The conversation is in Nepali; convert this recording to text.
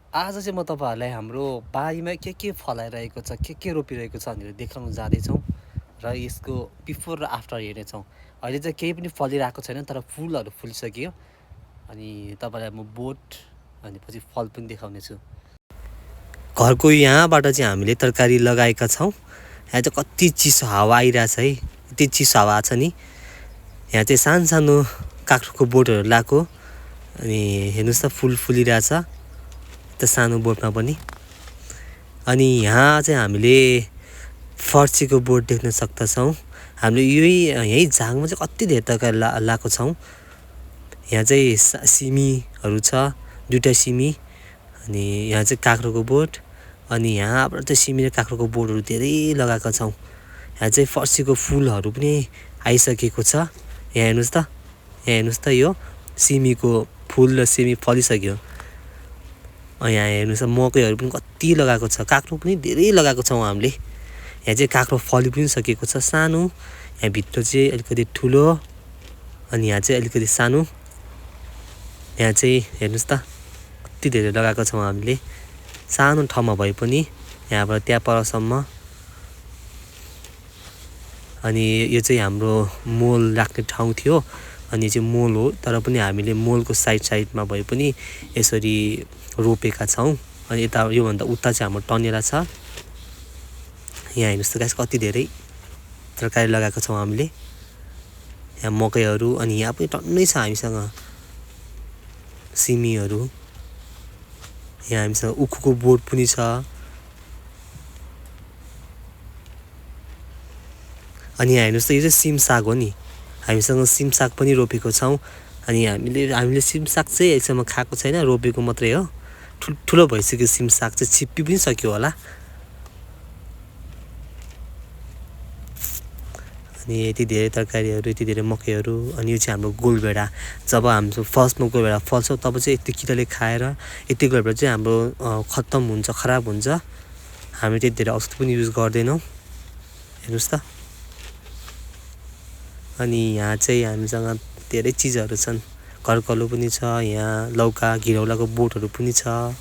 आज चाहिँ म तपाईँहरूलाई हाम्रो बारीमा के फलाइरहेको छ, के रोपिरहेको छ भनेर देखाउन जाँदैछौँ र यसको बिफोर र आफ्टर हेर्नेछौँ। अहिले चाहिँ केही पनि फलिरहेको छैन, तर फुलहरू फुलिसक्यो। अनि तपाईँलाई म बोट अनि पछि फल पनि देखाउनेछु। घरको यहाँबाट चाहिँ हामीले तरकारी लगाएका छौँ। यहाँ चाहिँ कति चिसो हावा आइरहेछ है, यति चिसो हावा छ नि। यहाँ चाहिँ सानो काँक्रोको बोटहरू लगाएको। अनि हेर्नुहोस् त फुल फुलिरहेछ त सानो बोटमा पनि। अनि यहाँ चाहिँ हामीले फर्सीको बोट देख्न सक्दछौँ। हामीले यही झाङमा चाहिँ कति धेरै तरकारी लगाएको छौँ। यहाँ चाहिँ सिमीहरू छ, 2टा सिमी। अनि यहाँ चाहिँ काँक्रोको बोट। अनि यहाँबाट चाहिँ सिमी र काँक्रोको बोटहरू धेरै लगाएका छौँ। यहाँ चाहिँ फर्सीको फुलहरू पनि आइसकेको छ। यहाँ हेर्नुहोस् त, यो सिमीको फुल र सिमी फलिसक्यो। यहाँ हेर्नुहोस् त मकैहरू पनि कति लगाएको छ, काँक्रो पनि धेरै लगाएको छौँ हामीले। यहाँ चाहिँ काँक्रो फलि पनि सकेको छ सानो। यहाँ भित्र चाहिँ अलिकति ठुलो अनि यहाँ चाहिँ अलिकति सानो। यहाँ चाहिँ हेर्नुहोस् त कति धेरै लगाएको छौँ हामीले, सानो ठाउँमा भए पनि यहाँबाट त्यहाँ परसम्म। अनि यो चाहिँ हाम्रो मोल राख्ने ठाउँ थियो। अनि चाहिँ मोल हो, तर पनि हामीले मोलको साइडमा भए पनि यसरी रोपेका छौँ। अनि यता योभन्दा उता चाहिँ हाम्रो टनेला छ। यहाँ हेर्नुहोस् त गाइस कति धेरै तरकारी लगाएको छौँ हामीले। यहाँ मकैहरू अनि यहाँ पनि टन्नै छ हामीसँग सिमीहरू। यहाँ हामीसँग उखुको बोट पनि छ। अनि यहाँ हेर्नुहोस् त यो चाहिँ सिमसाग हो नि, हामीसँग सिमसाग पनि रोपेको छौँ। अनि हामीले सिमसाग चाहिँ एकसम्म खाएको छैन, रोपेको मात्रै हो। ठुलो भइसक्यो सिमसाग चाहिँ, छिप्पी पनि सक्यो होला। अनि यति धेरै तरकारीहरू, यति धेरै मकैहरू। अनि यो चाहिँ हाम्रो गोलभेडा। जब हाम्रो फर्स्टमा गोलभेडा फल्छ तब चाहिँ यति किराले खाएर यति गोलभेडा चाहिँ हाम्रो खत्तम हुन्छ, खराब हुन्छ। हामी त्यति धेरै औषधि पनि युज गर्दैनौँ। हेर्नुहोस् त। अनि यहाँ चाहिँ हामीसँग धेरै चिजहरू छन्, कर्कलो पनि छ, यहाँ लौका घिरौलाको बोटहरू पनि छ।